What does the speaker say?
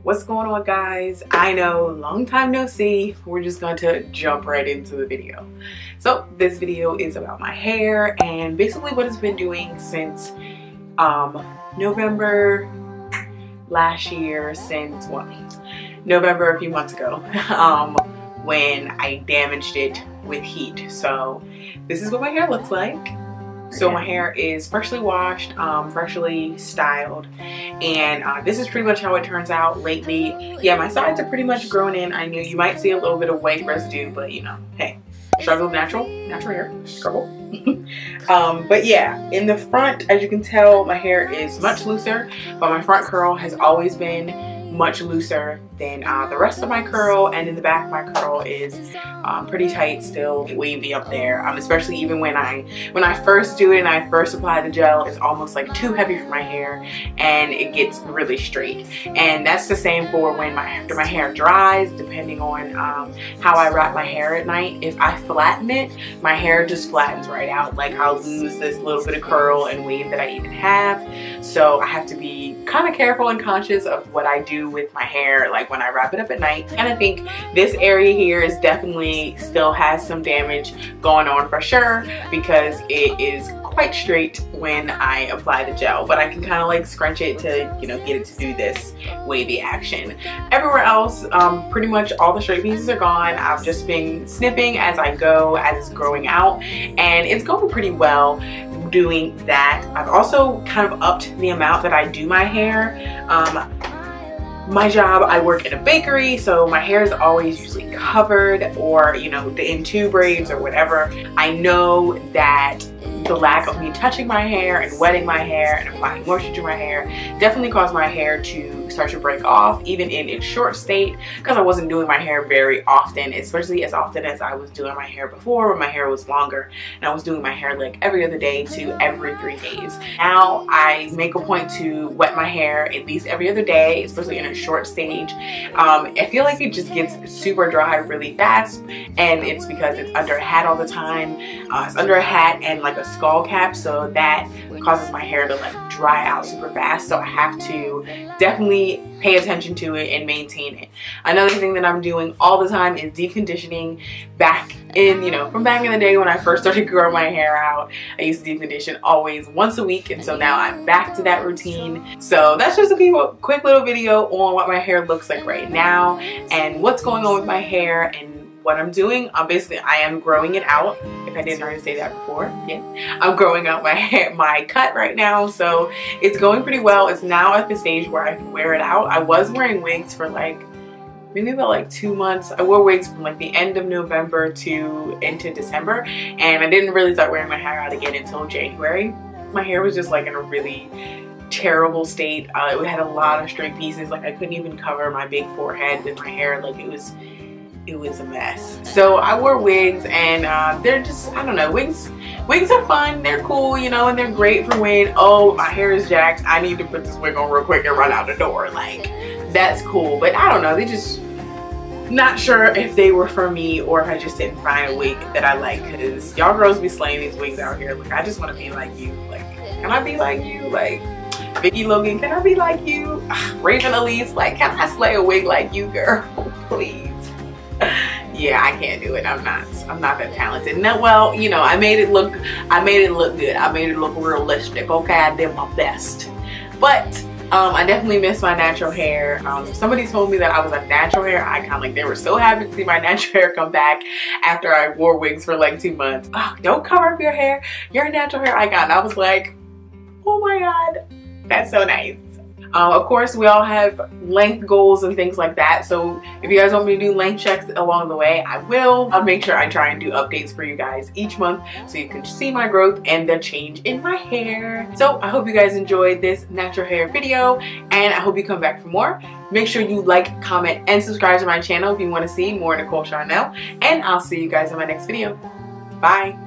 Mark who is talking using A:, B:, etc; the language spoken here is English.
A: What's going on, guys? I know, long time no see. We're just going to jump right into the video. So this video is about my hair and basically what it's been doing since November last year, since November a few months ago, when I damaged it with heat. So this is what my hair looks like. So my hair is freshly washed, freshly styled, and this is pretty much how it turns out lately. Yeah, my sides are pretty much grown in. I know you might see a little bit of white residue, but you know, hey, struggle natural hair, struggle. But yeah, in the front, as you can tell, my hair is much looser, but my front curl has always been much looser than the rest of my curl, and in the back my curl is pretty tight, still wavy up there, especially even when I first do it and I first apply the gel, it's almost like too heavy for my hair and it gets really straight. And that's the same for when after my hair dries, depending on how I wrap my hair at night. If I flatten it, my hair just flattens right out. Like, I'll lose this little bit of curl and wave that I even have. So I have to be kind of careful and conscious of what I do with my hair, like when I wrap it up at night. And I think this area here is definitely still has some damage going on for sure, because it is quite straight when I apply the gel, but I can kind of like scrunch it to, you know, get it to do this wavy action. Everywhere else, pretty much all the straight pieces are gone. I've just been snipping as I go, as it's growing out, and it's going pretty well doing that. I've also kind of upped the amount that I do my hair. My job, I work in a bakery, so my hair is always usually covered, or, you know, in two braids or whatever. I know that the lack of me touching my hair and wetting my hair and applying moisture to my hair definitely caused my hair to start to break off, even in its short state, because I wasn't doing my hair very often, especially as often as I was doing my hair before, when my hair was longer and I was doing my hair like every other day to every 3 days. Now I make a point to wet my hair at least every other day, especially in a short stage. I feel like it just gets super dry really fast, and it's because it's under a hat all the time. It's under a hat and like a skull cap, so that causes my hair to like dry out super fast. So I have to definitely pay attention to it and maintain it. Another thing that I'm doing all the time is deep conditioning. Back in, you know, from back in the day when I first started growing my hair out, I used to deep condition always once a week, and so now I'm back to that routine. So that's just a quick little video on what my hair looks like right now and what's going on with my hair and what I'm doing. Basically, I am growing it out. If I didn't already say that before, yeah, I'm growing out my hair, my cut right now, so it's going pretty well. It's now at the stage where I can wear it out. I was wearing wigs for like maybe about like 2 months. I wore wigs from like the end of November to into December, and I didn't really start wearing my hair out again until January. My hair was just like in a really terrible state. It had a lot of straight pieces. Like, I couldn't even cover my big forehead with my hair. Like, it was a mess. So I wore wigs, and they're just, I don't know, wigs are fun, they're cool, you know, and they're great for when, oh, my hair is jacked, I need to put this wig on real quick and run out the door. Like, that's cool. But I don't know, they just, not sure if they were for me or if I just didn't find a wig that I like, because y'all girls be slaying these wigs out here. Like, I just want to be like you. Like, can I be like you? Like, Vicky Logan, can I be like you? Raven Elise, like, can I slay a wig like you, girl? Please. Yeah, I can't do it. I'm not that talented. No, well, you know, I made it look good. I made it look realistic. Okay, I did my best. But I definitely miss my natural hair. Somebody told me that I was a natural hair icon. Like, they were so happy to see my natural hair come back after I wore wigs for like 2 months. Oh, don't cover up your hair. You're a natural hair icon. I was like, oh my God, that's so nice. Of course, we all have length goals and things like that, so if you guys want me to do length checks along the way, I will. I'll make sure I try and do updates for you guys each month so you can see my growth and the change in my hair. So I hope you guys enjoyed this natural hair video, and I hope you come back for more. Make sure you like, comment, and subscribe to my channel if you want to see more Nicole Charnel, and I'll see you guys in my next video. Bye!